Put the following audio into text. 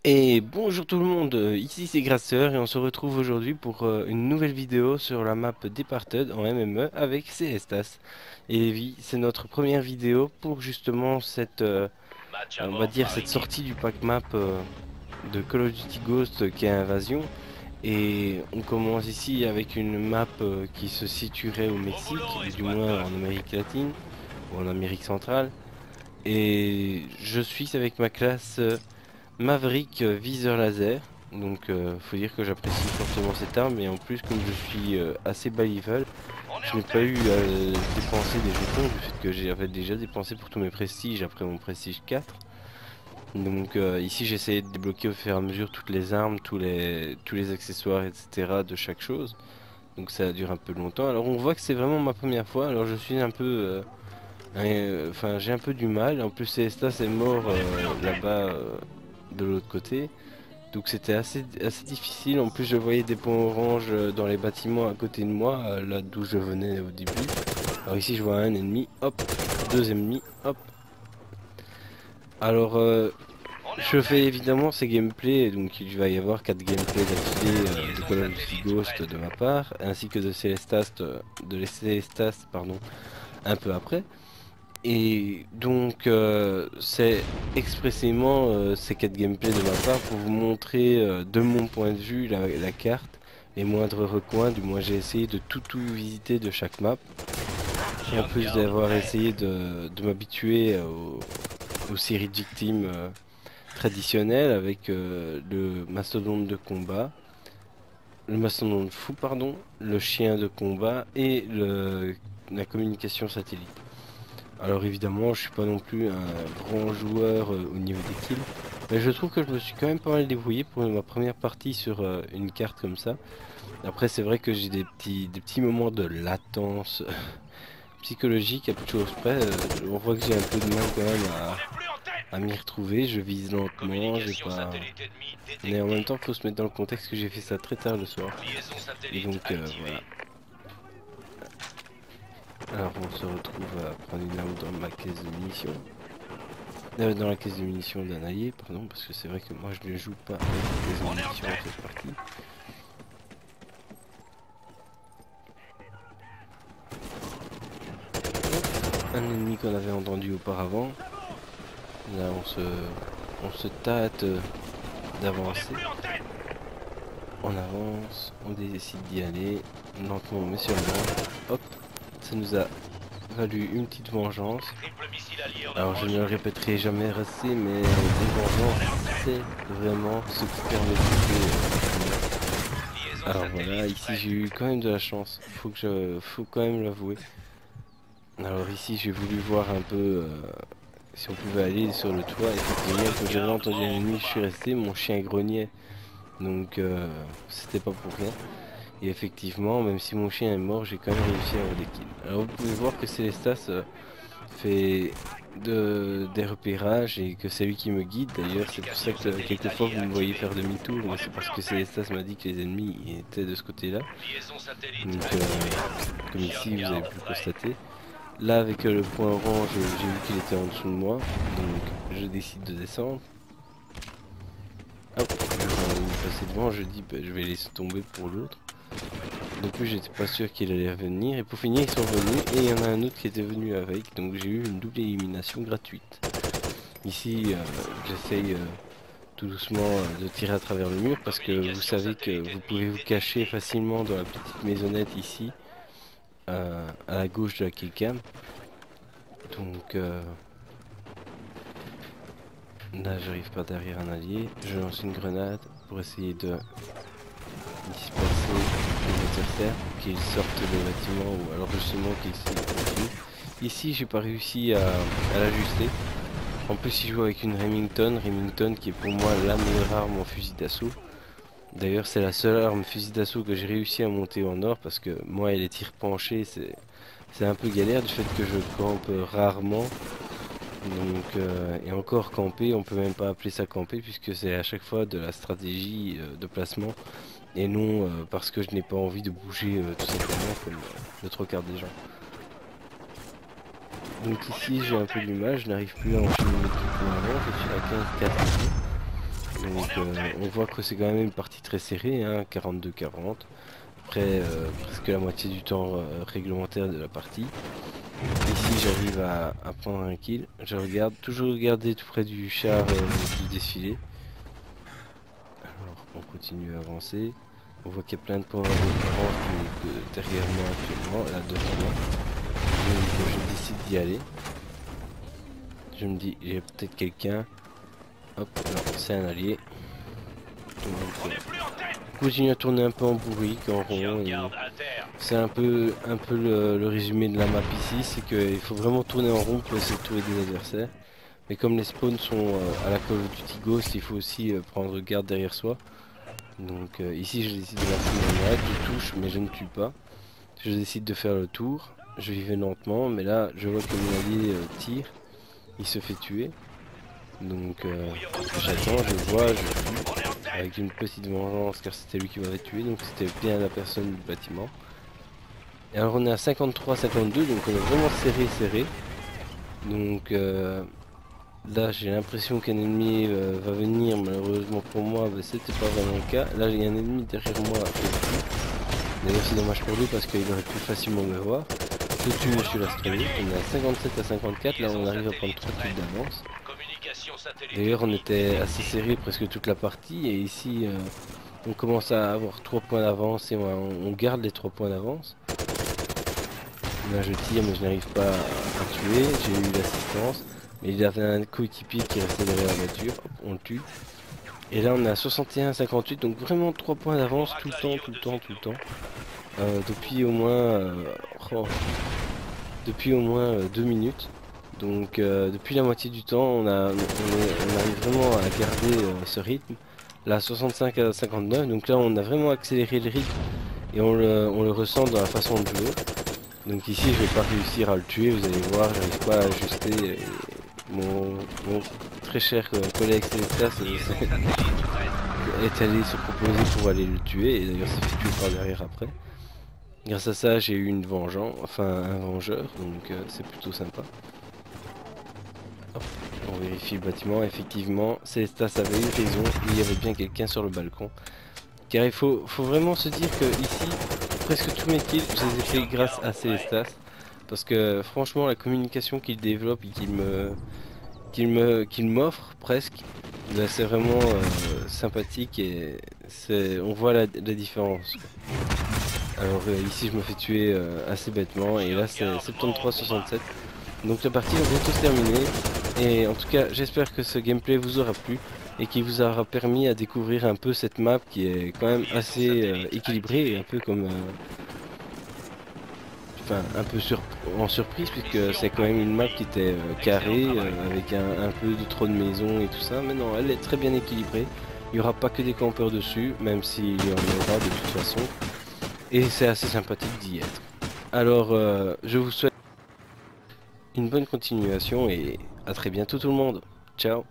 Et bonjour tout le monde, ici c'est Grasseur et on se retrouve aujourd'hui pour une nouvelle vidéo sur la map Departed en MME avec Célestas. Et oui, c'est notre première vidéo pour justement cette, Match à on va mort dire par cette équipe. sortie du pack map de Call of Duty Ghost qui est Invasion. Et on commence ici avec une map qui se situerait au Au Mexique, boulot, ou du moins escouade. en Amérique latine, ou en Amérique centrale. Et je suis avec ma classe Maverick viseur laser. Donc faut dire que j'apprécie fortement cette arme et en plus comme je suis assez bas level, On est je en n'ai pas eu tête. à dépenser des jetons du fait que j'avais déjà dépensé pour tous mes prestiges après mon prestige 4. Donc ici j'ai essayé de débloquer au fur et à mesure toutes les armes, tous les accessoires etc. de chaque chose. Donc ça dure un peu longtemps. Alors on voit que c'est vraiment ma première fois. Alors je suis un peu enfin j'ai un peu du mal. En plus Célestas est mort On est plus en là-bas tête. de l'autre côté. Donc c'était assez difficile. En plus, je voyais des points orange dans les bâtiments à côté de moi, là d'où je venais au début. Alors ici, je vois un ennemi, hop, deux ennemis, hop. Alors, On est en je fais tête. évidemment ces gameplays, donc il va y avoir 4 gameplays d'affilée de Liaison Call of Duty satellite Ghost prête. de ma part, ainsi que de Celestas, pardon, un peu après. Et donc, c'est expressément ces 4 gameplays de ma part pour vous montrer, de mon point de vue, la carte, les moindres recoins. Du moins, j'ai essayé de tout visiter de chaque map. En Chien de plus garde d'avoir prêt. essayé de m'habituer aux séries de victimes traditionnelles avec le mastodonte de combat, le mastodonte fou, pardon, le chien de combat et la communication satellite. Alors évidemment, je suis pas non plus un grand joueur au niveau des kills, mais je trouve que je me suis quand même pas mal débrouillé pour ma première partie sur une carte comme ça. Après, c'est vrai que j'ai des petits moments de latence psychologique à peu de choses près. On voit que j'ai un peu de mal quand même On est plus en à tête. m'y retrouver. Je vise lentement, j'ai Communication pas. satellite ennemie Mais en même détectée. temps, faut se mettre dans le contexte que j'ai fait ça très tard le soir. Liaison Et satellite donc voilà. activée. Alors on se retrouve à prendre une arme dans ma caisse de munitions. Dans la caisse de munitions d'un allié, pardon, parce que c'est vrai que moi je ne joue pas avec la caisse de On est en munitions en tête. cette partie. Un ennemi qu'on avait entendu auparavant. Là on se tâte On est d'avancer. plus en tête. On avance, on décide d'y aller, lentement mais sûrement. Hop, ça nous a valu une petite vengeance. Triple missile allié en Alors je ne approche. le répéterai jamais assez, mais des On est en vengeances, tête. c'est vraiment ce qui permet de tuer. Liaison Alors voilà, satellite ici j'ai prête. eu quand même de la chance, faut quand même l'avouer. Alors ici j'ai voulu voir un peu si on pouvait aller sur le toit. Effectivement, Chien quand de j'avais garde entendu un mort au ennemi, je suis combat. resté, mon chien grognait, donc c'était pas pour rien. Et effectivement, même si mon chien est mort, j'ai quand même réussi à avoir des kills. Alors vous pouvez voir que Célestas fait des repérages et que c'est lui qui me guide. D'ailleurs, c'est pour ça Communication que satellite quelquefois alliée vous me voyez activée. faire demi-tour, On mais est c'est plus parce en que tête. Célestas m'a dit que les ennemis étaient de ce côté-là. Liaison satellite Donc, activée. comme Chien de ici, vous avez garde pu le prêt. constater. Là, avec le point orange, j'ai vu qu'il était en dessous de moi. Donc, je décide de descendre. Hop, je vois une passer devant, je dis, bah, je vais laisser tomber pour l'autre. De plus, j'étais pas sûr qu'il allait revenir. Et pour finir, ils sont venus. Et il y en a un autre qui était venu avec. Donc, j'ai eu une double élimination gratuite. Ici, j'essaye tout doucement de tirer à travers le mur parce que vous Communication savez que satellite vous ennemie pouvez vous cacher détectée. facilement dans la petite maisonnette ici, à la gauche de la killcam. Donc là, j'arrive pas derrière un allié. Je lance une grenade pour essayer de disperser les adversaires pour qu'ils sortent des bâtiments ou alors justement qu'ils continuent. Ici, j'ai pas réussi à l'ajuster. En plus, il joue avec une Remington qui est pour moi la meilleure arme en fusil d'assaut. D'ailleurs, c'est la seule arme fusil d'assaut que j'ai réussi à monter en or parce que moi et les tirs penchés, c'est un peu galère du fait que je campe rarement. Donc, et encore camper, on peut même pas appeler ça camper puisque c'est à chaque fois de la stratégie de placement et non parce que je n'ai pas envie de bouger tout simplement comme le trois quarts des gens. Donc On est ici plus j'ai en un peu tête. du mal, je n'arrive plus à enchaîner mes 10 points avant, je suis à 15-4 ici. Donc on voit que c'est quand même une partie très serrée, hein, 42-40. Après presque la moitié du temps réglementaire de la partie. Ici j'arrive à prendre un kill. Je regarde, toujours regarder tout près du char du défilé. Alors on continue à avancer. On voit qu'il y a plein de points d'avance qui est derrière moi actuellement, là devant moi. Donc je décide d'y aller. Je me dis, il y a peut-être quelqu'un. Hop, non, c'est un allié. Donc, continue à tourner un peu en bourrique, en rond. C'est un peu le résumé de la map ici, c'est qu'il faut vraiment tourner en rond pour essayer de trouver des adversaires. Mais comme les spawns sont à la Call of Duty Ghost, il faut aussi prendre garde derrière soi. Donc ici je décide de lancer une grenade, je touche mais je ne tue pas. Je décide de faire le tour, je y vais lentement, mais là je vois que mon allié tire, il se fait tuer. Donc j'attends, je vois, je tue, avec une petite vengeance car c'était lui qui m'avait tué, donc c'était bien la personne du bâtiment. Et alors on est à 53-52, donc on est vraiment serré. Donc là j'ai l'impression qu'un ennemi va venir, malheureusement pour moi c'était pas vraiment le cas. Là il y a un ennemi derrière moi. D'ailleurs c'est dommage pour lui parce qu'il aurait pu facilement me voir. Je tue Monsieur l'astronaute, on est à 57-54, là on arrive à prendre 3 kills d'avance. D'ailleurs on était assez serré presque toute la partie et ici on commence à avoir 3 points d'avance et on garde les 3 points d'avance. Là je tire mais je n'arrive pas à tuer, j'ai eu l'assistance. Mais il avait un coéquipier qui restait derrière la voiture, hop, on le tue. Et là on est à 61-58, donc vraiment 3 points d'avance tout le temps. Depuis au moins, depuis au moins 2 minutes. Donc depuis la moitié du temps on arrive vraiment à garder ce rythme. Là 65-59, donc là on a vraiment accéléré le rythme. Et on le ressent dans la façon de jouer. Donc ici je vais pas réussir à le tuer, vous allez voir, j'arrive pas à ajuster. Mon très cher collègue Célestas est allé se proposer pour aller le tuer. Et d'ailleurs s'est fait tuer par derrière après. Grâce à ça j'ai eu une vengeance, enfin un vengeur, donc c'est plutôt sympa. Hop, on vérifie le bâtiment, effectivement Célestas avait eu raison, il y avait bien quelqu'un sur le balcon. Car il faut vraiment se dire que ici, presque tous mes kills, je les ai fait grâce à Célestas. Parce que franchement, la communication qu'il développe et qu'il m'offre presque, là c'est vraiment sympathique et on voit la différence. Alors ici je me fais tuer assez bêtement et là c'est 73-67. Donc la partie va bientôt se terminer. Et en tout cas, j'espère que ce gameplay vous aura plu et qui vous aura permis à découvrir un peu cette map qui est quand même assez équilibrée et un peu comme enfin un peu en surprise puisque c'est quand même une map qui était carrée avec un peu de trop de maisons et tout ça, mais non, elle est très bien équilibrée. Il n'y aura pas que des campeurs dessus, même s'il y en aura de toute façon, et c'est assez sympathique d'y être. Alors je vous souhaite une bonne continuation et à très bientôt tout le monde. Ciao.